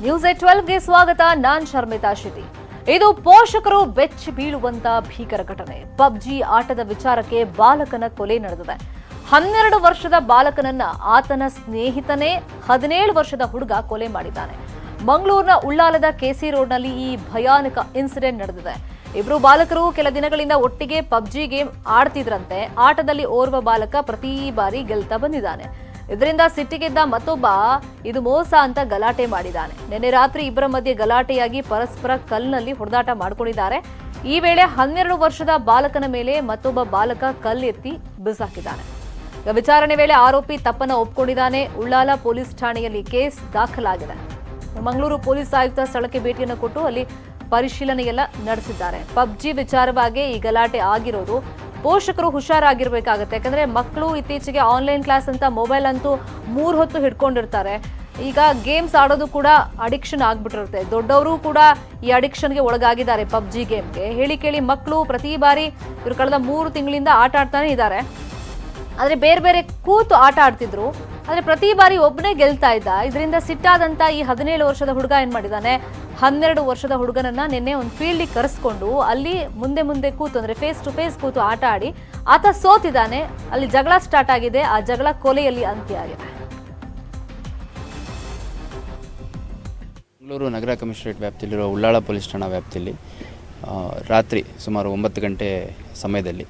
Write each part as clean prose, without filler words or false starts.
News 12ಗೆ ಸ್ವಾಗತ. ನಾನ್ ಶರ್ಮಿತಾ ಶೆಟ್ಟಿ. ಇದು ಪೋಷಕರು ಬೆಚ್ಚಿ ಬೀಳುವಂತ ಭೀಕರ ಘಟನೆ. ಪಬ್ಜಿ ಆಟದ ವಿಚಾರಕ್ಕೆ ಬಾಲಕನ ಕೊಲೆ ನಡೆದಿದೆ. 12 ವರ್ಷದ ಬಾಲಕನನ್ನ ಆತನ ಸ್ನೇಹಿತನೇ 17 ವರ್ಷದ ಹುಡುಗ ಕೊಲೆ ಮಾಡಿದ್ದಾನೆ. ಮಂಗಳೂರಿನ ಉಳ್ಳಾಲದ ಕೆಸಿ ರೋಡ್ನಲ್ಲಿ ಈ ಭಯಾನಕ ಇನ್ಸಿಡೆಂಟ್ ನಡೆದಿದೆ. ಇಬ್ರು ಬಾಲಕರು ಕೆಲ ದಿನಗಳಿಂದ ಒಟ್ಟಿಗೆ ಪಬ್ಜಿ ಗೇಮ್ ಆಡ್ತಿದ್ರಂತೆ. ಆಟದಲ್ಲಿ ಓರ್ವ ಬಾಲಕ ಪ್ರತಿ ಬಾರಿ ಗೆಲ್ತಾ ಬಂದಿದ್ದಾನೆ. ಇದರಿಂದ ಸಿಟ್ಟಿಗೆದ್ದ ಮತ್ತೊಬ್ಬ ಇದು ಮೋಸ ಅಂತ ಗಲಾಟೆ ಮಾಡಿದ್ದಾನೆ. ನಿನ್ನೆ ರಾತ್ರಿ ಇಬ್ಬರ ಮಧ್ಯೆ ಗಲಾಟೆಯಾಗಿ ಪರಸ್ಪರ ಕಲ್ಲಿನಲ್ಲಿ ಹೊಡೆದಾಟ ಮಾಡಿಕೊಂಡಿದ್ದಾರೆ. ಈ ವೇಳೆ 12 ವರ್ಷದ ಬಾಲಕನ ಮೇಲೆ ಮತ್ತೊಬ್ಬ ಬಾಲಕ ಕಲ್ಲೆತ್ತಿ ಬಿಸಾಕಿದ್ದಾನೆ. ವಿಚಾರಣೆ ವೇಳೆ ಆರೋಪಿ ತಪ್ಪನ್ನ ಒಪ್ಪಿಕೊಂಡಿದ್ದಾನೆ. ಉಳ್ಳಾಲ ಪೊಲೀಸ್ ಠಾಣೆಯಲ್ಲಿ ಕೇಸ್ ದಾಖಲಾಗಿದೆ. ಮಂಗಳೂರು ಪೊಲೀಸ್ ಆಯುಕ್ತ ಸ್ಥಳಕ್ಕೆ ಭೇಟಿಯನ್ನು ಕೊಟ್ಟು ಅಲ್ಲಿ ಪರಿಶೀಲನೆಯೆಲ್ಲ ನಡೆಸಿದ್ದಾರೆ. ಪಬ್ಜಿ ವಿಚಾರವಾಗಿ ಈ ಗಲಾಟೆ ಆಗಿರೋದು. ಪೋಷಕರು ಹುಷಾರಾಗಿರ್ಬೇಕಾಗತ್ತೆ. ಯಾಕಂದ್ರೆ ಮಕ್ಕಳು ಇತ್ತೀಚೆಗೆ ಆನ್ಲೈನ್ ಕ್ಲಾಸ್ ಅಂತ ಮೊಬೈಲ್ ಅಂತೂ 3 ಹೊತ್ತು ಹಿಡ್ಕೊಂಡಿರ್ತಾರೆ. ಈಗ ಗೇಮ್ಸ್ ಆಡೋದು ಕೂಡ ಅಡಿಕ್ಷನ್ ಆಗ್ಬಿಟ್ಟಿರುತ್ತೆ. ದೊಡ್ಡವರು ಕೂಡ ಈ ಅಡಿಕ್ಷನ್ಗೆ ಒಳಗಾಗಿದ್ದಾರೆ. ಪಬ್ಜಿ ಗೇಮ್ಗೆ ಹೇಳಿ ಕೇಳಿ ಮಕ್ಕಳು ಪ್ರತಿ ಬಾರಿ ಇವರು ಕಳೆದ 3 ತಿಂಗಳಿಂದ ಆಟ ಆಡ್ತಾನೆ ಇದ್ದಾರೆ. ಆದ್ರೆ ಬೇರೆ ಬೇರೆ ಕೂತು ಆಟ ಆಡ್ತಿದ್ರು. ಆದ್ರೆ ಪ್ರತಿ ಬಾರಿ ಒಬ್ಬನೇ ಗೆಲ್ತಾ ಇದ್ದ. ಇದರಿಂದ ಸಿಟ್ಟಾದಂತ ಈ 17 ವರ್ಷದ ಹುಡುಗ ಏನ್ ಮಾಡಿದಾನೆ, 12 ವರ್ಷದ ಹುಡುಗನನ್ನ ನಿನ್ನೆ ಒಂದು ಫೀಲ್ಡಿಗೆ ಕರೆಸ್ಕೊಂಡು ಅಲ್ಲಿ ಮುಂದೆ ಕೂತು, ಅಂದ್ರೆ ಫೇಸ್ ಟು ಫೇಸ್ ಕೂತು ಆಟ ಆಡಿ ಆತ ಸೋತಿದ್ದಾನೆ. ಅಲ್ಲಿ ಜಗಳ ಸ್ಟಾರ್ಟ್ ಆಗಿದೆ. ಆ ಜಗಳ ಕೊಲೆಯಲ್ಲಿ ಅಂತ್ಯ ಆಗಿದೆ. ಮಂಗಳೂರು ನಗರ ಕಮಿಷನರೇಟ್ ವ್ಯಾಪ್ತಿಯಲ್ಲಿರುವ ಉಳ್ಳಾಳ ಪೊಲೀಸ್ ಠಾಣಾ ವ್ಯಾಪ್ತಿಯಲ್ಲಿ ರಾತ್ರಿ ಸುಮಾರು 9 ಗಂಟೆ ಸಮಯದಲ್ಲಿ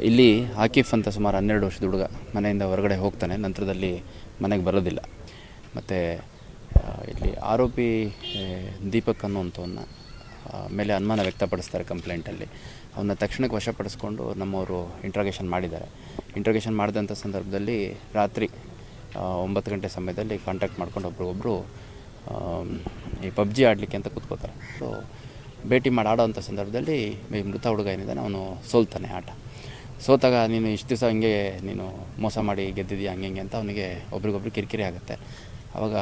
ಇಲ್ಲಿ ಆಕಿಫ್ ಅಂತ ಸುಮಾರು 12 ವರ್ಷದ ಹುಡುಗ ಮನೆಯಿಂದ ಹೊರಗಡೆ ಹೋಗ್ತಾನೆ. ನಂತರದಲ್ಲಿ ಮನೆಗೆ ಬರೋದಿಲ್ಲ. ಮತ್ತು ಇಲ್ಲಿ ಆರೋಪಿ ದೀಪಕ್ ಅನ್ನುವಂಥವನ್ನ ಮೇಲೆ ಅನುಮಾನ ವ್ಯಕ್ತಪಡಿಸ್ತಾರೆ ಕಂಪ್ಲೇಂಟಲ್ಲಿ. ಅವನ್ನ ತಕ್ಷಣಕ್ಕೆ ವಶಪಡಿಸ್ಕೊಂಡು ನಮ್ಮವರು ಇಂಟ್ರಾಗೇಷನ್ ಮಾಡಿದ್ದಾರೆ. ಇಂಟ್ರಾಗೇಷನ್ ಮಾಡಿದಂಥ ಸಂದರ್ಭದಲ್ಲಿ ರಾತ್ರಿ 9 ಗಂಟೆ ಸಮಯದಲ್ಲಿ ಕಾಂಟ್ಯಾಕ್ಟ್ ಮಾಡ್ಕೊಂಡು ಒಬ್ರಿಗೊಬ್ಬರು ಈ ಪಬ್ಜಿ ಆಡಲಿಕ್ಕೆ ಅಂತ ಕೂತ್ಕೋತಾರೆ. ಸೊ ಭೇಟಿ ಮಾಡಿ ಆಡೋವಂಥ ಸಂದರ್ಭದಲ್ಲಿ ಈ ಮೃತ ಹುಡುಗ ಏನಿದ್ದಾನೆ ಅವನು ಸೋಲ್ತಾನೆ. ಆಟ ಸೋತಾಗ ನೀನು ಇಷ್ಟು ದಿವಸ ಹಿಂಗೆ ನೀನು ಮೋಸ ಮಾಡಿ ಗೆದ್ದಿದ್ದೀಯ ಹಂಗೆ ಅಂತ ಅವನಿಗೆ ಒಬ್ರಿಗೊಬ್ರು ಕಿರಿಕಿರಿ ಆಗುತ್ತೆ. ಆವಾಗ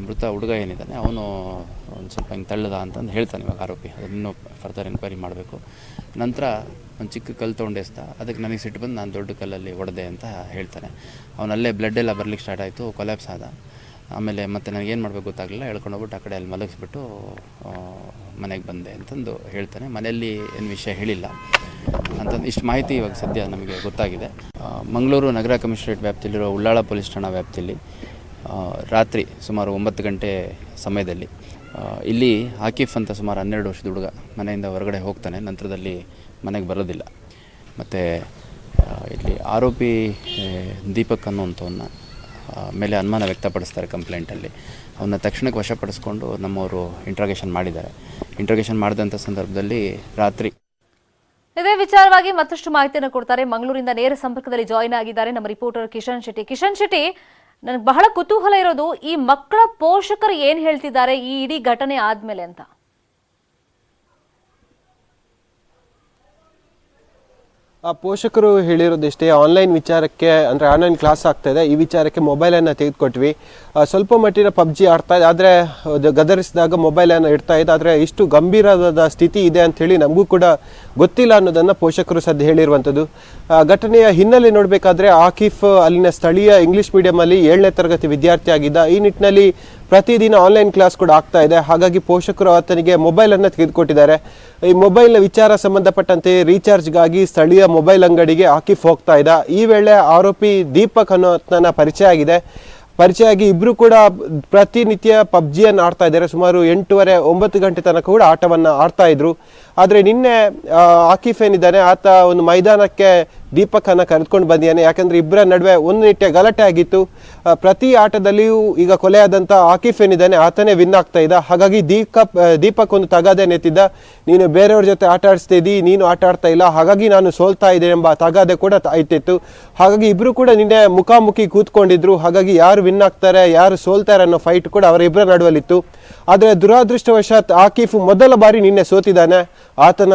ಮೃತ ಹುಡುಗ ಏನಿದ್ದಾನೆ ಅವನು ಒಂದು ಸ್ವಲ್ಪ ಹಿಂಗೆ ತಳ್ಳದ ಅಂತಂದು ಹೇಳ್ತಾನೆ. ಇವಾಗ ಆರೋಪಿ ಅದನ್ನು ಫರ್ದರ್ ಎನ್ಕ್ವೈರಿ ಮಾಡಬೇಕು. ನಂತರ ಒಂದು ಚಿಕ್ಕ ಕಲ್ಲು ತೊಗೊಂಡೆಸ್ತಾ ಅದಕ್ಕೆ ನನಗೆ ಸಿಟ್ಟು ಬಂದು ನಾನು ದೊಡ್ಡ ಕಲ್ಲಲ್ಲಿ ಹೊಡೆದೆ ಅಂತ ಹೇಳ್ತಾನೆ. ಅವನಲ್ಲೇ ಬ್ಲಡ್ ಎಲ್ಲ ಬರ್ಲಿಕ್ಕೆ ಸ್ಟಾರ್ಟ್ ಆಯಿತು. ಕೊಲ್ಯಾಪ್ಸ್ ಆದ. ಆಮೇಲೆ ಮತ್ತೆ ನನಗೇನು ಮಾಡಬೇಕು ಗೊತ್ತಾಗಲಿಲ್ಲ. ಹೇಳ್ಕೊಂಡೋಗ್ಬಿಟ್ಟು ಆ ಕಡೆ ಅಲ್ಲಿ ಮಲಗಿಸ್ಬಿಟ್ಟು ಮನೆಗೆ ಬಂದೆ ಅಂತಂದು ಹೇಳ್ತಾನೆ. ಮನೆಯಲ್ಲಿ ಏನು ವಿಷಯ ಹೇಳಿಲ್ಲ ಅಂತಂದು ಇಷ್ಟು ಮಾಹಿತಿ ಇವಾಗ ಸದ್ಯ ನಮಗೆ ಗೊತ್ತಾಗಿದೆ. ಮಂಗಳೂರು ನಗರ ಕಮಿಷನರೇಟ್ ವ್ಯಾಪ್ತಿಯಲ್ಲಿರುವ ಉಳ್ಳಾಳ ಪೊಲೀಸ್ ಠಾಣಾ ವ್ಯಾಪ್ತಿಯಲ್ಲಿ ರಾತ್ರಿ ಸುಮಾರು 9 ಗಂಟೆ ಸಮಯದಲ್ಲಿ ಇಲ್ಲಿ ಆಕಿಫ್ ಅಂತ ಸುಮಾರು 12 ವರ್ಷದ ಹುಡುಗ ಮನೆಯಿಂದ ಹೊರಗಡೆ ಹೋಗ್ತಾನೆ. ನಂತರದಲ್ಲಿ ಮನೆಗೆ ಬರೋದಿಲ್ಲ. ಮತ್ತು ಇಲ್ಲಿ ಆರೋಪಿ ದೀಪಕ್ ಅನ್ನುವಂಥವನ್ನ ಮೇಲೆ ಅನುಮಾನ ವ್ಯಕ್ತಪಡಿಸ್ತಾರೆ ಕಂಪ್ಲೇಂಟಲ್ಲಿ. ಅವನ್ನ ತಕ್ಷಣಕ್ಕೆ ವಶಪಡಿಸ್ಕೊಂಡು ನಮ್ಮವರು ಇಂಟ್ರಾಗೇಷನ್ ಮಾಡಿದ್ದಾರೆ. ಇಂಟ್ರಾಗೇಷನ್ ಮಾಡಿದಂಥ ಸಂದರ್ಭದಲ್ಲಿ ರಾತ್ರಿ ಇದೇ ವಿಚಾರವಾಗಿ ಮತ್ತಷ್ಟು ಮಾಹಿತಿಯನ್ನು ಕೊಡ್ತಾರೆ. ಮಂಗಳೂರಿಂದ ನೇರ ಸಂಪರ್ಕದಲ್ಲಿ ಜಾಯಿನ್ ಆಗಿದ್ದಾರೆ ನಮ್ಮ ರಿಪೋರ್ಟರ್ ಕಿಶನ್ ಶೆಟ್ಟಿ. ಕಿಶನ್ ಶೆಟ್ಟಿ, ನನಗೆ ಬಹಳ ಕುತೂಹಲ ಇರೋದು ಈ ಮಕ್ಕಳ ಪೋಷಕರು ಏನ್ ಹೇಳ್ತಿದ್ದಾರೆ ಈ ಇಡೀ ಘಟನೆ ಆದ್ಮೇಲೆ ಅಂತ. ಆ ಪೋಷಕರು ಹೇಳಿರೋದಿಷ್ಟೇ, ಆನ್ಲೈನ್ ವಿಚಾರಕ್ಕೆ ಅಂದರೆ ಆನ್ಲೈನ್ ಕ್ಲಾಸ್ ಆಗ್ತಾ ಇದೆ, ಈ ವಿಚಾರಕ್ಕೆ ಮೊಬೈಲನ್ನು ತೆಗೆದುಕೊಟ್ವಿ. ಸ್ವಲ್ಪ ಮಟ್ಟಿನ ಪಬ್ಜಿ ಆಡ್ತಾ ಇದೆ, ಆದರೆ ಗದರಿಸಿದಾಗ ಮೊಬೈಲನ್ನು ಇಡ್ತಾ ಇದೆ. ಆದರೆ ಇಷ್ಟು ಗಂಭೀರವಾದ ಸ್ಥಿತಿ ಇದೆ ಅಂಥೇಳಿ ನಮಗೂ ಕೂಡ ಗೊತ್ತಿಲ್ಲ ಅನ್ನೋದನ್ನು ಪೋಷಕರು ಸದ್ಯ ಹೇಳಿರುವಂಥದ್ದು. ಘಟನೆಯ ಹಿನ್ನೆಲೆ ನೋಡಬೇಕಾದ್ರೆ ಆಕಿಫ್ ಅಲ್ಲಿನ ಸ್ಥಳೀಯ ಇಂಗ್ಲೀಷ್ ಮೀಡಿಯಮಲ್ಲಿ 7ನೇ ತರಗತಿ ವಿದ್ಯಾರ್ಥಿ ಆಗಿದ್ದ. ಈ ನಿಟ್ಟಿನಲ್ಲಿ ಪ್ರತಿದಿನ ಆನ್ಲೈನ್ ಕ್ಲಾಸ್ ಕೂಡ ಆಗ್ತಾ ಇದೆ. ಹಾಗಾಗಿ ಪೋಷಕರು ಆತನಿಗೆ ಮೊಬೈಲನ್ನು ತೆಗೆದುಕೊಟ್ಟಿದ್ದಾರೆ. ಈ ಮೊಬೈಲ್ನ ವಿಚಾರ ಸಂಬಂಧಪಟ್ಟಂತೆ ರೀಚಾರ್ಜ್ಗಾಗಿ ಸ್ಥಳೀಯ ಮೊಬೈಲ್ ಅಂಗಡಿಗೆ ಆಕಿಫ್ ಹೋಗ್ತಾ ಇದ್ದ. ಈ ವೇಳೆ ಆರೋಪಿ ದೀಪಕ್ ಅನ್ನೋ ಪರಿಚಯ ಆಗಿ ಇಬ್ರು ಕೂಡ ಪ್ರತಿನಿತ್ಯ ಪಬ್ಜಿಯನ್ನು ಆಡ್ತಾ ಇದ್ದಾರೆ. ಸುಮಾರು 8:30-9 ಗಂಟೆ ತನಕ ಕೂಡ ಆಟವನ್ನು ಆಡ್ತಾ ಇದ್ರು. ಆದರೆ ನಿನ್ನೆ ಆಕಿಫ್ ಏನಿದ್ದಾನೆ ಆತ ಒಂದು ಮೈದಾನಕ್ಕೆ ದೀಪಕನ್ನು ಕರೆದುಕೊಂಡು ಬಂದಿದ್ದಾನೆ. ಯಾಕಂದ್ರೆ ಇಬ್ಬರ ನಡುವೆ ಒಂದು ನಿಟ್ಟೆ ಗಲಾಟೆ ಆಗಿತ್ತು. ಪ್ರತಿ ಆಟದಲ್ಲಿಯೂ ಈಗ ಕೊಲೆಯಾದಂಥ ಆಕಿಫ್ ಏನಿದ್ದಾನೆ ಆತನೇ ವಿನ್ ಆಗ್ತಾ ಇದ್ದ. ಹಾಗಾಗಿ ದೀಪಕ್ ಒಂದು ತಗಾದೆ ನೆತ್ತಿದ್ದ, ನೀನು ಬೇರೆಯವ್ರ ಜೊತೆ ಆಟ ಆಡಿಸ್ತಿದ್ದಿ, ನೀನು ಆಟ ಆಡ್ತಾ ಇಲ್ಲ, ಹಾಗಾಗಿ ನಾನು ಸೋಲ್ತಾ ಇದ್ದೆ ಎಂಬ ತಗಾದೆ ಕೂಡ ಆಯ್ತಿತ್ತು. ಹಾಗಾಗಿ ಇಬ್ರು ಕೂಡ ನಿನ್ನೆ ಮುಖಾಮುಖಿ ಕೂತ್ಕೊಂಡಿದ್ರು. ಹಾಗಾಗಿ ಯಾರು ವಿನ್ ಆಗ್ತಾರೆ ಯಾರು ಸೋಲ್ತಾರೆ ಅನ್ನೋ ಫೈಟ್ ಕೂಡ ಅವರಿಬ್ಬರ ನಡುವಲ್ಲಿತ್ತು. ಆದರೆ ದುರಾದೃಷ್ಟವಶಾತ್ ಆಕಿಫ್ ಮೊದಲ ಬಾರಿ ನಿನ್ನೆ ಸೋತಿದ್ದಾನೆ. ಆತನ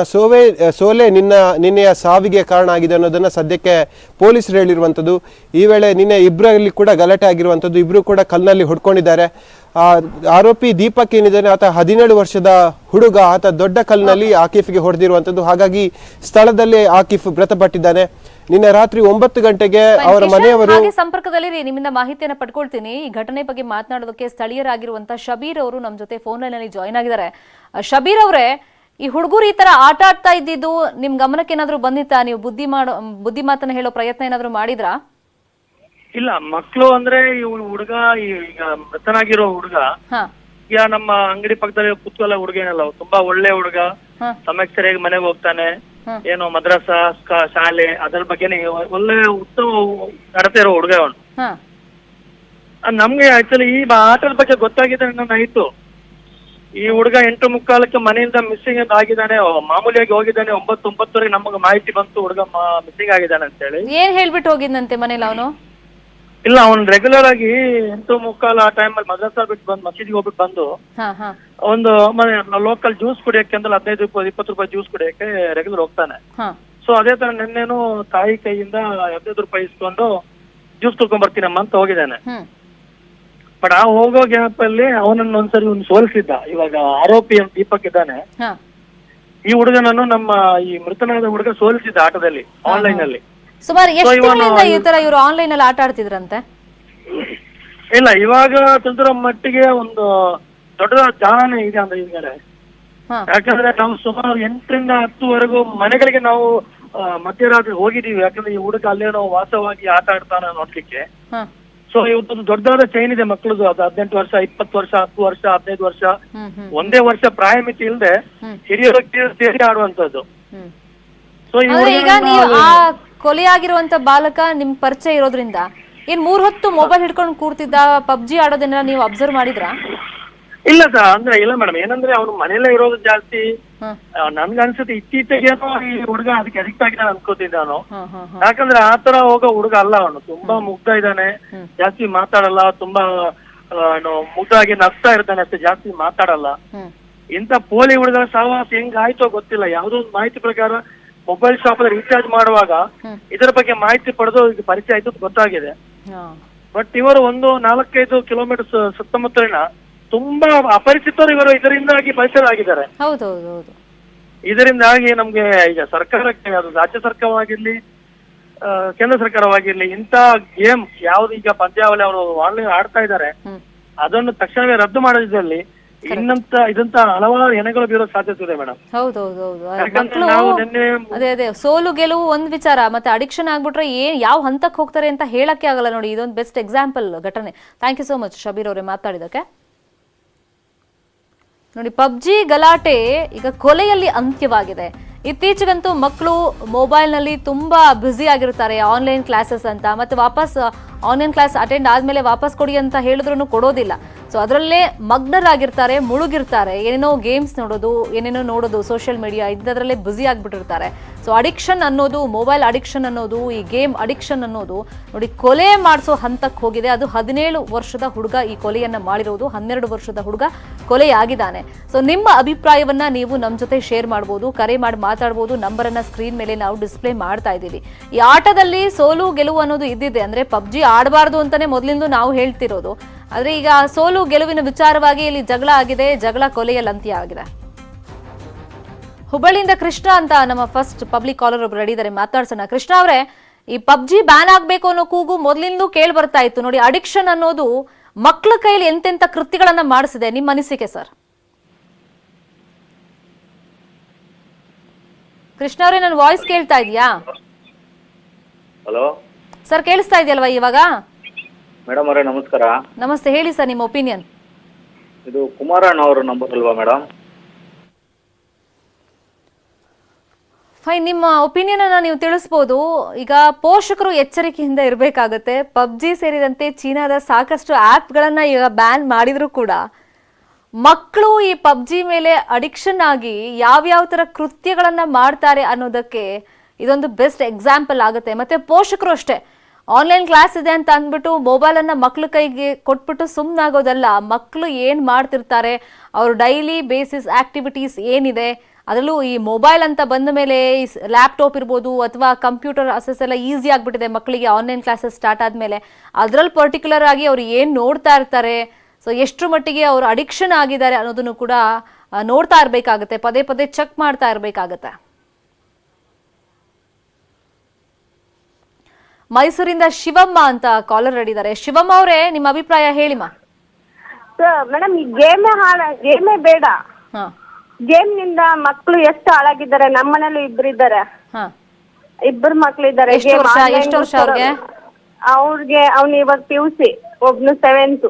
ಸೋಲೆ ನಿನ್ನೆಯ ಸಾವಿಗೆ ಕಾರಣ ಆಗಿದೆ ಅನ್ನೋದನ್ನ ಸದ್ಯಕ್ಕೆ ಪೊಲೀಸರು ಹೇಳಿರುವಂಥದ್ದು. ಈ ವೇಳೆ ನಿನ್ನೆ ಇಬ್ಬರಲ್ಲಿ ಕೂಡ ಗಲಾಟೆ ಆಗಿರುವಂಥದ್ದು. ಇಬ್ರು ಕೂಡ ಕಲ್ಲಿನಲ್ಲಿ ಹೊಡ್ಕೊಂಡಿದ್ದಾರೆ. ಆರೋಪಿ ದೀಪಕ್ ಏನಿದ್ದಾನೆ ಆತ 17 ವರ್ಷದ ಹುಡುಗ. ಆತ ದೊಡ್ಡ ಕಲ್ಲಿನಲ್ಲಿ ಆಕಿಫ್ಗೆ ಹೊಡೆದಿರುವಂಥದ್ದು. ಹಾಗಾಗಿ ಸ್ಥಳದಲ್ಲೇ ಆಕಿಫ್ ಮೃತಪಟ್ಟಿದ್ದಾನೆ. ನಿನ್ನೆ ರಾತ್ರಿ 9 ಗಂಟೆಗೆ ಅವರ ಮನೆಯವರು ಹಾಗೆ ಸಂಪರ್ಕದಲ್ಲಿ ನಿಮ್ಮಿಂದ ಮಾಹಿತಿಯನ್ನ ಪಡ್ಕೊಳ್ತೀನಿ. ಈ ಘಟನೆ ಬಗ್ಗೆ ಮಾತನಾಡೋದಕ್ಕೆ ಸ್ಥಳೀಯರಾಗಿರುವಂತ ಶಬೀರ್ ಅವರು ನಮ್ಮ ಜೊತೆ ಫೋನ್ ಲೈನ್ ಅಲ್ಲಿ ಜಾಯ್ನ್ ಆಗಿದ್ದಾರೆ. ಶಬೀರ್ ಅವರೇ, ಈ ಹುಡುಗರು ಈ ತರ ಆಟ ಆಡ್ತಾ ಇದ್ದಿದ್ದು ನಿಮ್ ಗಮನಕ್ಕೆ ಏನಾದ್ರು ಬಂದಿತ್ತಾ? ನೀವು ಬುದ್ಧಿ ಮಾತನ್ನ ಹೇಳೋ ಪ್ರಯತ್ನ ಏನಾದ್ರು ಮಾಡಿದ್ರಾ? ಇಲ್ಲ, ಮಕ್ಳು ಅಂದ್ರೆ ಈ ಹುಡುಗ ಈಗ ಮೃತನಾಗಿರೋ ಹುಡುಗ ಈಗ ನಮ್ಮ ಅಂಗಡಿ ಪಕ್ಕದಲ್ಲಿ ಕುತ್ಕೊಳ್ಳೋ ಹುಡುಗ ಏನಲ್ಲ, ತುಂಬಾ ಒಳ್ಳೆ ಹುಡುಗ, ಸಮಯಕ್ಕೆ ಸರಿಯಾಗಿ ಮನೆಗೆ ಹೋಗ್ತಾನೆ, ಏನೋ ಮದ್ರಸಾ ಶಾಲೆ ಅದ್ರ ಬಗ್ಗೆನೇ ಒಳ್ಳೆ ಉತ್ತಮ ನಡತೆ ಇರೋ ಹುಡುಗ ಅವನು. ನಮ್ಗೆ ಆಕ್ಚುಲಿ ಈ ಆಟದ ಬಗ್ಗೆ ಗೊತ್ತಾಗಿದೆ ನೈಟು ಈ ಹುಡುಗ 8:45 ಮನೆಯಿಂದ ಮಿಸ್ಸಿಂಗ್ ಆಗಿದ್ದಾನೆ, ಮಾಮೂಲಿಯಾಗಿ ಹೋಗಿದ್ದಾನೆ. 9:09 ನಮಗೆ ಮಾಹಿತಿ ಬಂತು ಹುಡುಗ ಮಿಸ್ಸಿಂಗ್ ಆಗಿದ್ದಾನೆ ಅಂತ ಹೇಳಿ. ಏನ್ ಹೇಳ್ಬಿಟ್ಟು ಹೋಗಿದ್ದಂತೆ ಮನೇಲಿ ಅವನು? ಇಲ್ಲ, ಅವ್ನು ರೆಗ್ಯುಲರ್ ಆಗಿ 8:45 ಆ ಟೈಮಲ್ಲಿ ಮದ್ರಸಾ ಬಿಟ್ಟು ಬಂದು ಮಸೀದಿಗೆ ಹೋಗ್ಬಿಟ್ಟು ಬಂದು ಒಂದು ಲೋಕಲ್ ಜ್ಯೂಸ್ ಕುಡಿಯಕ್ಕೆ ಅಂದ್ರೆ 15 ರೂಪಾಯಿ 20 ರೂಪಾಯಿ ಜ್ಯೂಸ್ ಕುಡಿಯಕ್ಕೆ ರೆಗ್ಯುಲರ್ ಹೋಗ್ತಾನೆ. ಸೊ ಅದೇ ತರ ನಿನ್ನೇನು ತಾಯಿ ಕೈಯಿಂದ 15 ರೂಪಾಯಿ ಇಸ್ಕೊಂಡು ಜ್ಯೂಸ್ ತುಳ್ಕೊಂಡ್ ಬರ್ತೀನಮ್ಮ ಅಂತ ಹೋಗಿದ್ದಾನೆ. ಬಟ್ ಆ ಹೋಗೋ ಗ್ಯಾಪ್ ಅಲ್ಲಿ ಅವನನ್ನ ಒಂದ್ಸರಿ ಸೋಲಿಸಿದ್ದ. ಇವಾಗ ಆರೋಪಿ ದೀಪಕ್ ಇದ್ದಾನೆ, ಈ ಹುಡುಗನನ್ನು ನಮ್ಮ ಈ ಮೃತನಾದ ಹುಡುಗ ಸೋಲಿಸಿದ್ದ ಆಟದಲ್ಲಿ ಆನ್ಲೈನ್ ಅಲ್ಲಿ. ಸುಮಾರು ಎಷ್ಟು ತಿಂಗಳಿಂದ ಈ ತರ ಇವರು ಆನ್ಲೈನ್ ಅಲ್ಲಿ ಆಟ ಆಡ್ತಿದ್ರಂತೆ? ಇಲ್ಲ, ಇವಾಗ ತಿಳಿದಿರೋ ಮಟ್ಟಿಗೆ ಒಂದು ದೊಡ್ಡ ಜಾಲನೆ ಇದೆ ಅಂದ್ರೆ ಹಿಂಗಾರೆ. ಯಾಕಂದ್ರೆ ನಾವು ಸುಮಾರು 8ರಿಂದ 10ವರೆಗೂ ಮನೆಗಳಿಗೆ ನಾವು ಮಧ್ಯರಾತ್ರಿ ಹೋಗಿದೀವಿ. ಯಾಕಂದ್ರೆ ಈ ಹುಡುಗ ಅಲ್ಲೇ ನಾವು ವಾಸವಾಗಿ ಆಟ ಆಡ್ತಾನ ನೋಡ್ಲಿಕ್ಕೆ. ಸೊ ಇವತ್ತೊಂದು ದೊಡ್ಡದಾದ ಚೈನ್ ಇದೆ ಮಕ್ಕಳದು. ಅದು 18 ವರ್ಷ 20 ವರ್ಷ 10 ವರ್ಷ 15 ವರ್ಷ ಒಂದೇ ವರ್ಷ ಪ್ರಾಯ ಮಿತಿ ಇಲ್ಲದೆ ಹಿರಿಯರು ಸೇರಿ ಆಡುವಂತದ್ದು. ಸೊ ಈಗ ನೀವು ಆ ಕೊಲೆಯಾಗಿರುವಂತ ಬಾಲಕ ನಿಮ್ ಪರಿಚಯ ಇರೋದ್ರಿಂದ ಏನ್ 3 ಹೊತ್ತು ಮೊಬೈಲ್ ಹಿಡ್ಕೊಂಡು ಕೂರ್ತಿದ್ದ, ಪಬ್ಜಿ ಆಡೋದನ್ನ ನೀವು ಅಬ್ಸರ್ವ್ ಮಾಡಿದ್ರಾ? ಇಲ್ಲ ಅಂದ್ರೆ ಇಲ್ಲ ಮೇಡಮ್, ಏನಂದ್ರೆ ಅವ್ನು ಮನೆಯಲ್ಲೇ ಇರೋದು ಜಾಸ್ತಿ. ನನ್ಗೆ ಅನ್ಸುತ್ತೆ ಇತ್ತೀಚೆಗೇನೋ ಈ ಹುಡುಗ ಅದಕ್ಕೆ ಅಡಿಕ್ಟ್ ಆಗಿದ್ದಾನೆ ಅನ್ಕೋತಿದ್ದ ನಾನು. ಯಾಕಂದ್ರೆ ಆತರ ಹೋಗೋ ಹುಡುಗ ಅಲ್ಲ ಅವನು. ತುಂಬಾ ಮುಗ್ಧ ಇದ್ದಾನೆ, ಜಾಸ್ತಿ ಮಾತಾಡಲ್ಲ, ತುಂಬಾ ಮುಗ್ಧಾಗಿ ನಗ್ತಾ ಇರ್ತಾನೆ ಅಷ್ಟೇ, ಜಾಸ್ತಿ ಮಾತಾಡಲ್ಲ. ಇಂತ ಪೋಲಿ ಹುಡುಗರ ಸಹವಾಸ ಹೆಂಗ್ ಆಯ್ತೋ ಗೊತ್ತಿಲ್ಲ. ಯಾವ್ದೋ ಒಂದು ಮಾಹಿತಿ ಪ್ರಕಾರ ಮೊಬೈಲ್ ಶಾಪ್ ಅಲ್ಲಿ ರೀಚಾರ್ಜ್ ಮಾಡುವಾಗ ಇದರ ಬಗ್ಗೆ ಮಾಹಿತಿ ಪಡೆದು ಈಗ ಪರಿಚಯ ಆಯ್ತು ಗೊತ್ತಾಗಿದೆ. ಬಟ್ ಇವರು ಒಂದು 4-5 ಕಿಲೋಮೀಟರ್ ಸುತ್ತಮುತ್ತಲಿನ ತುಂಬಾ ಅಪರಿಚಿತರು ಇವರು ಇದರಿಂದಾಗಿ ಪರಿಚಯ ಆಗಿದ್ದಾರೆ. ಇದರಿಂದಾಗಿ ನಮ್ಗೆ ಈಗ ಸರ್ಕಾರಕ್ಕೆ, ಅದು ರಾಜ್ಯ ಸರ್ಕಾರವಾಗಿರ್ಲಿ ಕೇಂದ್ರ ಸರ್ಕಾರವಾಗಿರ್ಲಿ, ಇಂತ ಗೇಮ್ ಯಾವ್ದು ಈಗ ಪಂದ್ಯಾವಳಿ ಅವರು ಆನ್ಲೈನ್ ಆಡ್ತಾ ಇದ್ದಾರೆ ಅದನ್ನು ತಕ್ಷಣವೇ ರದ್ದು ಮಾಡೋದ್ರಲ್ಲಿ ಇದಂತ ಹಲವಾರು ಎಣೆಗಳು ಬೀರೋ ಸಾಧ್ಯತೆ ಇದೆ ಮೇಡಮ್. ಅದೇ ಸೋಲು ಗೆಲುವು ಒಂದ್ ವಿಚಾರ, ಮತ್ತೆ ಅಡಿಕ್ಷನ್ ಆಗ್ಬಿಟ್ರೆ ಯಾವ ಹಂತಕ್ಕೆ ಹೋಗ್ತಾರೆ ಅಂತ ಹೇಳಕ್ಕೆ ಆಗಲ್ಲ ನೋಡಿ. ಇದೊಂದು ಬೆಸ್ಟ್ ಎಕ್ಸಾಂಪಲ್ ಘಟನೆ. Thank you so much Shabbir ಅವರೇ ಮಾತಾಡಿದಕ್ಕೆ. ನೋಡಿ, ಪಬ್ಜಿ ಗಲಾಟೆ ಈಗ ಕೊಲೆಯಲ್ಲಿ ಅಂತ್ಯವಾಗಿದೆ. ಇತ್ತೀಚೆಗಂತೂ ಮಕ್ಕಳು ಮೊಬೈಲ್ನಲ್ಲಿ ತುಂಬಾ ಬ್ಯುಸಿ ಆಗಿರ್ತಾರೆ, ಆನ್ಲೈನ್ ಕ್ಲಾಸಸ್ ಅಂತ. ಮತ್ತೆ ವಾಪಸ್ ಆನ್ಲೈನ್ ಕ್ಲಾಸ್ ಅಟೆಂಡ್ ಆದ್ಮೇಲೆ ವಾಪಸ್ ಕೊಡಿ ಅಂತ ಹೇಳಿದ್ರು ಕೊಡೋದಿಲ್ಲ. ಸೊ ಅದರಲ್ಲೇ ಮಗ್ನರಾಗಿರ್ತಾರೆ, ಮುಳುಗಿರ್ತಾರೆ, ಏನೇನೋ ಗೇಮ್ಸ್ ನೋಡೋದು, ಏನೇನೋ ನೋಡೋದು, ಸೋಷಿಯಲ್ ಮೀಡಿಯಾ ಇದರಲ್ಲೇ ಬ್ಯುಸಿ ಆಗಿಬಿಟ್ಟಿರ್ತಾರೆ. ಸೊ ಅಡಿಕ್ಷನ್ ಅನ್ನೋದು, ಮೊಬೈಲ್ ಅಡಿಕ್ಷನ್ ಅನ್ನೋದು, ಈ ಗೇಮ್ ಅಡಿಕ್ಷನ್ ಅನ್ನೋದು ನೋಡಿ ಕೊಲೆ ಮಾಡಿಸೋ ಹಂತಕ್ಕೆ ಹೋಗಿದೆ. ಅದು 17 ವರ್ಷದ ಹುಡುಗ ಈ ಕೊಲೆಯನ್ನ ಮಾಡಿರೋದು. 12 ವರ್ಷದ ಹುಡುಗ ಕೊಲೆಯಾಗಿದ್ದಾನೆ. ಸೊ ನಿಮ್ಮ ಅಭಿಪ್ರಾಯವನ್ನ ನೀವು ನಮ್ಮ ಜೊತೆ ಶೇರ್ ಮಾಡ್ಬೋದು, ಕರೆ ಮಾಡಿ ಮಾತಾಡ್ಬೋದು. ನಂಬರನ್ನ ಸ್ಕ್ರೀನ್ ಮೇಲೆ ನಾವು ಡಿಸ್ಪ್ಲೇ ಮಾಡ್ತಾ ಇದ್ದೀವಿ. ಈ ಆಟದಲ್ಲಿ ಸೋಲು ಗೆಲುವು ಅನ್ನೋದು ಇದ್ದಿದೆ. ಅಂದ್ರೆ ಪಬ್ಜಿ ಆಡಬಾರ್ದು ಅಂತಾನೆ ಮೊದಲಿಂದ ನಾವು ಹೇಳ್ತಿರೋದು. ಆದ್ರೆ ಈಗ ಸೋಲು ಗೆಲುವಿನ ವಿಚಾರವಾಗಿ ಇಲ್ಲಿ ಜಗಳ ಆಗಿದೆ, ಜಗಳ ಕೊಲೆಯಲ್ಲಿ ಅಂತ್ಯ ಆಗಿದೆ. ಹುಬ್ಬಳ್ಳಿಯಿಂದ ಕೃಷ್ಣ ಅಂತ ನಮ್ಮ ಫಸ್ಟ್ ಪಬ್ಲಿಕ್ ಕಾಲರ್ ಒಬ್ರು ರೆಡಿ ಇದ್ದಾರೆ, ಮಾತಾಡ್ಸೋಣ. ಕೃಷ್ಣ ಅವರೇ, ಈ ಪಬ್ಜಿ ಬ್ಯಾನ್ ಆಗ್ಬೇಕು ಅನ್ನೋ ಕೂಗು ಮೊದಲಿಂದ ಕೇಳಿ ಬರ್ತಾ ಇತ್ತು. ನೋಡಿ, ಅಡಿಕ್ಷನ್ ಅನ್ನೋದು ಮಕ್ಕಳ ಕೈಯಲ್ಲಿ ಎಂತೆಂತ ಕೃತ್ಯಗಳನ್ನ ಮಾಡಿಸಿದೆ, ನಿಮ್ಮ ಅನಿಸಿಕೆ ಸರ್? ಕೃಷ್ಣ ಅವರೇ, ನನ್ನ ವಾಯ್ಸ್ ಕೇಳ್ತಾ ಇದೆಯಾ? ಹಲೋ ಸರ್, ಕೇಳಿಸ್ತಾ ಇದೆಯಲ್ವಾ ಇವಾಗ? ಮೇಡಮ್ ಅವರೇ ನಮಸ್ಕಾರ. ನಮಸ್ತೆ, ಹೇಳಿ ಸರ್ ನಿಮ್ಮ ಒಪಿನಿಯನ್. ಇದು ಕುಮಾರಣ್ಣ ಅವರು ನಂಬರ್ ಅಲ್ವಾ ಮೇಡಮ್? ಫೈನ್, ನಿಮ್ಮ ಒಪಿನಿಯನ್ ಅನ್ನ ನೀವು ತಿಳಿಸಬಹುದು. ಈಗ ಪೋಷಕರು ಎಚ್ಚರಿಕೆಯಿಂದ ಇರಬೇಕಾಗುತ್ತೆ. ಪಬ್ಜಿ ಸೇರಿದಂತೆ ಚೀನಾದ ಸಾಕಷ್ಟು ಆ್ಯಪ್ಗಳನ್ನ ಈಗ ಬ್ಯಾನ್ ಮಾಡಿದ್ರು ಕೂಡ ಮಕ್ಕಳು ಈ ಪಬ್ಜಿ ಮೇಲೆ ಅಡಿಕ್ಷನ್ ಆಗಿ ಯಾವ್ಯಾವ ತರ ಕೃತ್ಯಗಳನ್ನ ಮಾಡ್ತಾರೆ ಅನ್ನೋದಕ್ಕೆ ಇದೊಂದು ಬೆಸ್ಟ್ ಎಕ್ಸಾಂಪಲ್ ಆಗುತ್ತೆ. ಮತ್ತೆ ಪೋಷಕರು ಅಷ್ಟೇ, ಆನ್ಲೈನ್ ಕ್ಲಾಸ್ ಇದೆ ಅಂತ ಅಂದ್ಬಿಟ್ಟು ಮೊಬೈಲ್ ಅನ್ನ ಮಕ್ಳ ಕೈಗೆ ಕೊಟ್ಬಿಟ್ಟು ಸುಮ್ಮನಾಗೋದಲ್ಲ. ಮಕ್ಕಳು ಏನ್ ಮಾಡ್ತಿರ್ತಾರೆ, ಅವ್ರ ಡೈಲಿ ಬೇಸಿಸ್ ಆಕ್ಟಿವಿಟೀಸ್ ಏನಿದೆ, ಅದರಲ್ಲೂ ಈ ಮೊಬೈಲ್ ಅಂತ ಬಂದ ಮೇಲೆ ಲ್ಯಾಪ್ಟಾಪ್ ಇರ್ಬೋದು ಅಥವಾ ಕಂಪ್ಯೂಟರ್ ಅಸೆಸ್ ಎಲ್ಲ ಈಸಿ ಆಗ್ಬಿಟ್ಟಿದೆ ಮಕ್ಕಳಿಗೆ. ಆನ್ಲೈನ್ ಕ್ಲಾಸಸ್ ಸ್ಟಾರ್ಟ್ ಆದ್ಮೇಲೆ ಅದರಲ್ಲಿ ಪರ್ಟಿಕ್ಯುಲರ್ ಆಗಿ ಅವ್ರು ಏನ್ ನೋಡ್ತಾ ಇರ್ತಾರೆ, ಸೊ ಎಷ್ಟು ಮಟ್ಟಿಗೆ ಅವ್ರು ಅಡಿಕ್ಷನ್ ಆಗಿದ್ದಾರೆ ಅನ್ನೋದನ್ನು ಕೂಡ ನೋಡ್ತಾ ಇರ್ಬೇಕಾಗತ್ತೆ, ಪದೇ ಪದೇ ಚೆಕ್ ಮಾಡ್ತಾ ಇರ್ಬೇಕಾಗತ್ತೆ. ಮೈಸೂರಿಂದ ಶಿವಮ್ಮ ಅಂತ ಕಾಲರ್ ಹೇಳಿದ್ದಾರೆ. ಶಿವಮ್ಮ ಅವರೇ, ನಿಮ್ಮ ಅಭಿಪ್ರಾಯ ಹೇಳಿಮಾ. ಮೇಡಮ್, ಈ ಗೇಮೇ ಬೇಡ. ಗೇಮ್ ನಿಂದ ಮಕ್ಕಳು ಎಷ್ಟು ಹಾಳಾಗಿದ್ದಾರೆ. ನಮ್ಮನೇಲೂ ಇಬ್ಬರಿದ್ದಾರೆ, ಇಬ್ಬರು ಮಕ್ಳು ಇದ್ದಾರೆ. ಎಷ್ಟು ವರ್ಷ ಅವ್ರಿಗೆ? ಅವ್ನು ಇವಾಗ PUC, ಒಬ್ನು 7th.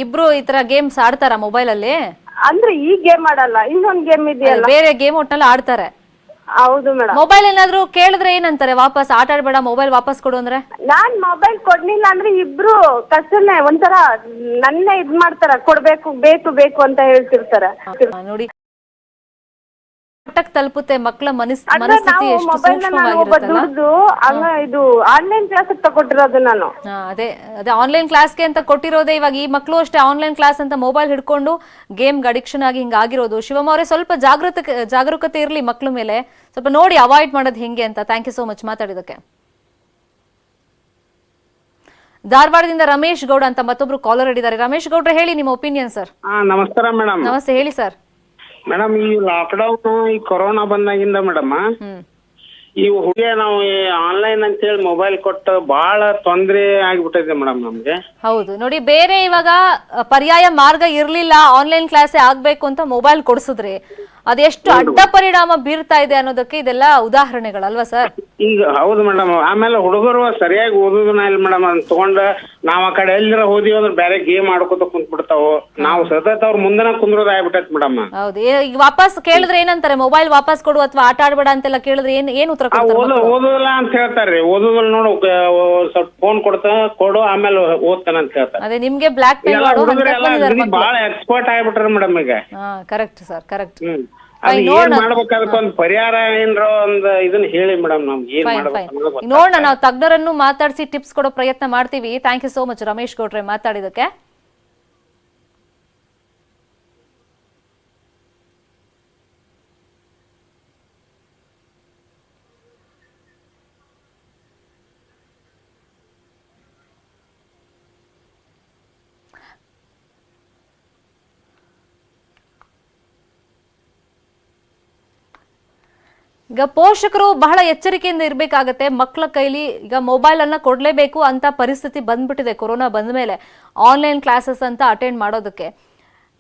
ಇಬ್ರು ಈ ತರ ಗೇಮ್ಸ್ ಆಡ್ತಾರ ಮೊಬೈಲ್ ಅಲ್ಲಿ? ಅಂದ್ರೆ ಈ ಗೇಮ್ ಆಡಲ್ಲ, ಇನ್ನೊಂದ್ ಗೇಮ್ ಇದೆಯಲ್ಲ, ಬೇರೆ ಗೇಮ್ ಒಟ್ಟಲ್ಲಿ ಆಡ್ತಾರೆ. ಹೌದು ಮೇಡಮ್. ಮೊಬೈಲ್ ಏನಾದ್ರು ಕೇಳಿದ್ರೆ ಏನಂತಾರೆ? ವಾಪಸ್ ಆಟ ಆಡ್ಬೇಡ, ಮೊಬೈಲ್ ವಾಪಸ್ ಕೊಡು ಅಂದ್ರೆ? ನಾನ್ ಮೊಬೈಲ್ ಕೊಡ್ಲಿಲ್ಲ ಅಂದ್ರೆ ಇಬ್ರು ಕಷ್ಟನೇ, ಒಂಥರ ನನ್ನೇ ಇದ್ ಮಾಡ್ತಾರ, ಕೊಡ್ಬೇಕು ಬೇಕು ಬೇಕು ಅಂತ ಹೇಳ್ತಿರ್ತಾರ. ನೋಡಿ, ತಲುಪುತ್ತೆ ಮಕ್ಕಳ ಮನಸ್ಥಿತಿ ಎಷ್ಟು ಸೂಕ್ಷ್ಮವಾಗಿರುತ್ತಲ್ಲ. ಇದು ಆನ್ಲೈನ್ ಕ್ಲಾಸ್ ತಗೊಟ್ಟಿರೋದು ನಾನು. ಅದೇ ಆನ್ಲೈನ್ ಕ್ಲಾಸ್ಗೆ ಅಂತ ಕೊಟ್ಟಿರೋದೇ. ಇವಾಗ ಈ ಮಕ್ಕಳು ಅಷ್ಟೇ ಆನ್ಲೈನ್ ಕ್ಲಾಸ್ ಅಂತ ಮೊಬೈಲ್ ಹಿಡ್ಕೊಂಡು ಗೇಮ್ಗೆ ಅಡಿಕ್ಷನ್ ಆಗಿ ಹಿಂಗಾಗಿರೋದು. ಶಿವಮ್ಮ ಅವರೇ, ಸ್ವಲ್ಪ ಜಾಗರೂಕತೆ ಇರ್ಲಿ ಮಕ್ಕಳ ಮೇಲೆ, ಸ್ವಲ್ಪ ನೋಡಿ ಅವಾಯ್ಡ್ ಮಾಡೋದು ಹೆಂಗೆ ಅಂತ. ಥ್ಯಾಂಕ್ ಯು ಸೋ ಮಚ್ ಮಾತಾಡಿದಕ್ಕೆ. ಧಾರವಾಡದಿಂದ ರಮೇಶ್ ಗೌಡ ಅಂತ ಮತ್ತೊಬ್ರು ಕಾಲರ್ ಇದ್ದಾರೆ. ರಮೇಶ್ ಗೌಡ್ರೆ, ಹೇಳಿ ನಿಮ್ಮ ಒಪಿನಿಯನ್ ಸರ್. ನಮಸ್ಕಾರ ಮೇಡಮ್. ನಮಸ್ತೆ, ಹೇಳಿ ಸರ್. ಮೇಡಮ್, ಈ ಲಾಕ್ಡೌನ್, ಈ ಕೊರೋನಾ ಬಂದಾಗಿಂದ ಮೇಡಮ್, ಈ ಹುಡುಗ ನಾವು ಆನ್ಲೈನ್ ಅಂತ ಹೇಳಿ ಮೊಬೈಲ್ ಕೊಟ್ಟು ಬಹಳ ತೊಂದರೆ ಆಗಿಬಿಟ್ಟಿದೆ ಮೇಡಮ್ ನಮ್ಗೆ. ಹೌದು ನೋಡಿ, ಬೇರೆ ಇವಾಗ ಪರ್ಯಾಯ ಮಾರ್ಗ ಇರ್ಲಿಲ್ಲ, ಆನ್ಲೈನ್ ಕ್ಲಾಸೇ ಆಗ್ಬೇಕು ಅಂತ ಮೊಬೈಲ್ ಕೊಡ್ಸಿದ್ರಿ. ಅದೆಷ್ಟು ಅಡ್ಡ ಪರಿಣಾಮ ಬೀರ್ತಾ ಇದೆ ಅನ್ನೋದಕ್ಕೆ ಇದೆಲ್ಲ ಉದಾಹರಣೆಗಳಲ್ವಾ ಸರ್? ಈಗ ಹೌದು ಮೇಡಮ್. ಆಮೇಲೆ ಹುಡುಗರು ಸರಿಯಾಗಿ ಓದೋದನ್ನ ಇಲ್ಲ ಮೇಡಮ್. ಅದನ್ನ ತಗೊಂಡ ನಾವ್ ಆ ಕಡೆ ಎಲ್ಲಿರ ಹೋದಿವಿ ಅಂದ್ರೆ ಬೇರೆ ಗೇಮ್ ಆಡ್ಕೊತ ಕುಂತ್ ಬಿಡ್ತಾವು. ನಾವು ಸತತ ಅವ್ರ ಮುಂದನ ಕುಂದ್ರೋದ್ ಆಗ್ಬಿಟ್ಟೈತಿ ಮೇಡಮ್. ಹೌದು, ಈಗ ವಾಪಸ್ ಕೇಳಿದ್ರೆ ಏನಂತಾರೆ? ಮೊಬೈಲ್ ವಾಪಸ್ ಕೊಡು ಅಥವಾ ಆಟ ಆಡ್ಬೇಡ ಅಂತೆಲ್ಲ ಕೇಳಿದ್ರೆ ಏನ್ ಉತ್ತರ ಕೊಡ್ತಾರೆ? ಓದೋದಿಲ್ಲ ಅಂತ ಹೇಳ್ತಾರ್ರಿ. ಓದೋದಿಲ್ಲ ನೋಡು, ಸ್ವಲ್ಪ ಫೋನ್ ಕೊಡು, ಆಮೇಲೆ ಓದ್ತಾನ ಅಂತ ಹೇಳ್ತಾರೆ. ಅದೇ ನಿಮ್ಗೆ ಬ್ಲಾಕ್ ಮೇಲ್ ಬಹಳ ಎಕ್ಸ್ಪರ್ಟ್ ಆಗ್ಬಿಟ್ರ ಮೇಡಮ್ ಈಗ. Correct sir, correct. ಏನ್ ಮಾಡ್ಬೇಕಾದಕ್ಕೆ ಒಂದು ಪರಿಹಾರ ಏನ್ರ ಒಂದು ಇದನ್ನ ಹೇಳಿ ಮೇಡಮ್. ನಮ್ಗೆ ಏನ್ ಮಾಡ್ಬೇಕು ನೋಡೋಣ, ನಾವು ತಜ್ಞರನ್ನು ಮಾತಾಡಿಸಿ ಟಿಪ್ಸ್ ಕೊಡೋ ಪ್ರಯತ್ನ ಮಾಡ್ತೀವಿ. Thank you so much Ramesh ಗೌಡ್ರೆ ಮಾತಾಡಿದಕ್ಕೆ. ಈಗ ಪೋಷಕರು ಬಹಳ ಎಚ್ಚರಿಕೆಯಿಂದ ಇರಬೇಕಾಗತ್ತೆ. ಮಕ್ಕಳ ಕೈಲಿ ಈಗ ಮೊಬೈಲ್ ಅನ್ನ ಕೊಡ್ಲೇಬೇಕು ಅಂತ ಪರಿಸ್ಥಿತಿ ಬಂದ್ಬಿಟ್ಟಿದೆ ಕೊರೋನಾ ಬಂದ ಮೇಲೆ. ಆನ್ಲೈನ್ ಕ್ಲಾಸಸ್ ಅಂತ ಅಟೆಂಡ್ ಮಾಡೋದಕ್ಕೆ,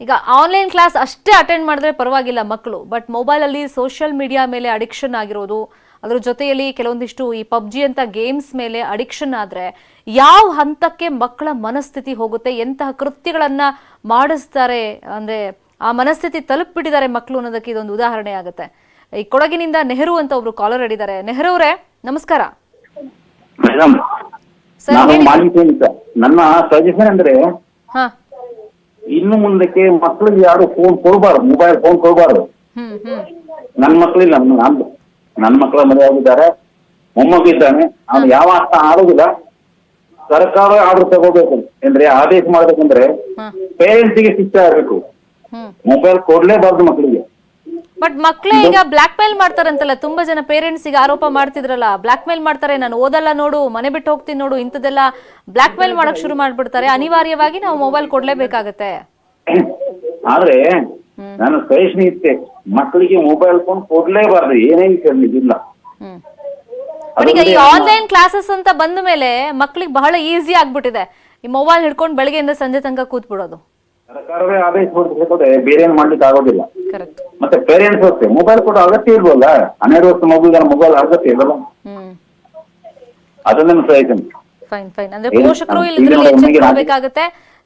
ಈಗ ಆನ್ಲೈನ್ ಕ್ಲಾಸ್ ಅಷ್ಟೇ ಅಟೆಂಡ್ ಮಾಡಿದ್ರೆ ಪರವಾಗಿಲ್ಲ ಮಕ್ಕಳು, ಬಟ್ ಮೊಬೈಲ್ ಅಲ್ಲಿ ಸೋಷಿಯಲ್ ಮೀಡಿಯಾ ಮೇಲೆ ಅಡಿಕ್ಷನ್ ಆಗಿರೋದು, ಅದ್ರ ಜೊತೆಯಲ್ಲಿ ಕೆಲವೊಂದಿಷ್ಟು ಈ PUBG ಅಂತ ಗೇಮ್ಸ್ ಮೇಲೆ ಅಡಿಕ್ಷನ್ ಆದ್ರೆ ಯಾವ ಹಂತಕ್ಕೆ ಮಕ್ಕಳ ಮನಸ್ಥಿತಿ ಹೋಗುತ್ತೆ, ಎಂತಹ ಕೃತ್ಯಗಳನ್ನ ಮಾಡಿಸ್ತಾರೆ, ಅಂದ್ರೆ ಆ ಮನಸ್ಥಿತಿ ತಲುಪಿಬಿಟ್ಟಿದ್ದಾರೆ ಮಕ್ಕಳು ಅನ್ನೋದಕ್ಕೆ ಇದೊಂದು ಉದಾಹರಣೆ ಆಗುತ್ತೆ. ಈ ಕೊಡಗಿನಿಂದ ನೆಹರು ಅಂತ ಒಬ್ರು ಕಾಲರ್ ಹಿಡಿದ್ದಾರೆ. ನೆಹರು ಅವರೇ, ನಮಸ್ಕಾರ. ಮೇಡಮ್, ನನ್ನ ಸಜೆಷನ್ ಅಂದ್ರೆ, ಇನ್ನು ಮುಂದಕ್ಕೆ ಮಕ್ಕಳಿಗೆ ಯಾರು ಫೋನ್ ಕೊಡಬಾರ್ದು, ಮೊಬೈಲ್ ಫೋನ್ ಕೊಡಬಾರ್ದು. ನನ್ನ ಮಕ್ಕಳಿಲ್ಲ, ನನ್ನ ಮಕ್ಕಳ ಮದುವೆ ಆಗಿದ್ದಾರೆ, ಮೊಮ್ಮಗ ಇದ್ದಾನೆ, ಅವ್ನು ಯಾವ ಅರ್ಥ ಆಡುದಿಲ್ಲ. ಸರ್ಕಾರ ಆರ್ಡರ್ ತಗೋಬೇಕು ಅಂದ್ರೆ, ಆದೇಶ ಮಾಡ್ಬೇಕಂದ್ರೆ ಪೇರೆಂಟ್ಸ್ಗೆ ಶಿಕ್ಷೆ ಆಗ್ಬೇಕು. ಮೊಬೈಲ್ ಕೊಡ್ಲೇಬಾರ್ದು ಮಕ್ಕಳಿಗೆ. ಬಟ್ ಮಕ್ಕಳೇ ಈಗ ಬ್ಲಾಕ್ ಮೇಲ್ ಮಾಡ್ತಾರಂತಲ್ಲ, ತುಂಬಾ ಜನ ಪೇರೆಂಟ್ಸ್ ಈಗ ಆರೋಪ ಮಾಡ್ತಿದ್ರಲ್ಲ, ಬ್ಲಾಕ್ ಮೇಲ್ ಮಾಡ್ತಾರೆ, ನಾನು ಓದಲ್ಲ ನೋಡು, ಮನೆ ಬಿಟ್ಟು ಹೋಗ್ತೀನಿ ನೋಡು, ಇಂಥದ್ದೆಲ್ಲ ಬ್ಲಾಕ್ ಮೇಲ್ ಮಾಡಕ್ ಶುರು ಮಾಡ್ಬಿಡ್ತಾರೆ. ಅನಿವಾರ್ಯವಾಗಿ ನಾವು ಮೊಬೈಲ್ ಕೊಡ್ಲೇಬೇಕಾಗತ್ತೆ. ಆದ್ರೆ ನನ್ನ ಸಜೆಷನ್ ಇತ್ತೆ, ಮಕ್ಕಳಿಗೆ ಮೊಬೈಲ್ ಫೋನ್ ಕೊಡ್ಲೇಬಾರ್ದು, ಏನೇ ಇಲ್ಲ. ಈಗ ಈ ಆನ್ಲೈನ್ ಕ್ಲಾಸಸ್ ಅಂತ ಬಂದ ಮೇಲೆ ಮಕ್ಕಳಿಗೆ ಬಹಳ ಈಸಿ ಆಗ್ಬಿಟ್ಟಿದೆ. ಈ ಮೊಬೈಲ್ ಹಿಡ್ಕೊಂಡು ಬೆಳಗ್ಗೆಯಿಂದ ಸಂಜೆ ತನಕ ಕೂತ್ ಬಿಡೋದು. ಸರ್ಕಾರವೇ ಆದೇಶ ಹೊರಡಿಸಿದ್ರೆ ಬೇರೆ ಏನ್ ಮಾಡ್ಲಿಕ್ಕೆ ಆಗೋದಿಲ್ಲ. ಮತ್ತೆ ಪೇರೆಂಟ್ಸ್ ಅಷ್ಟೇ, ಮೊಬೈಲ್ ಕೊಡೋ ಅಗತ್ಯ ಇಲ್ವಲ್ಲ. 12 ವರ್ಷ ಮಗುವಿಗೆ ಮೊಬೈಲ್ ಅಗತ್ಯ ಇರಲ್ಲ. ಅದನ್ನ ಸಜೆಷನ್. Fine fine. ಅಂದ್ರೆ ಪೋಷಕರು ಇದ್ರಲ್ಲಿ ಎಚ್ಚರಿಕೆ ಮಾಡಬೇಕಾಗುತ್ತೆ,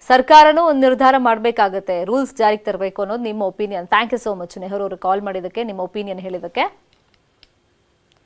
ಸರ್ಕಾರನೂ ಒಂದು ನಿರ್ಧಾರ ಮಾಡಬೇಕಾಗುತ್ತೆ, ರೂಲ್ಸ್ ಜಾರಿಗೆ ತರಬೇಕು ಅನ್ನೋದು ನಿಮ್ಮ opinion. Thank you so much Nehru ಅವರು ಕಾಲ್ ಮಾಡಿದಕ್ಕೆ, ನಿಮ್ಮ ಒಪಿನಿಯನ್ ಹೇಳಿದಕ್ಕೆ.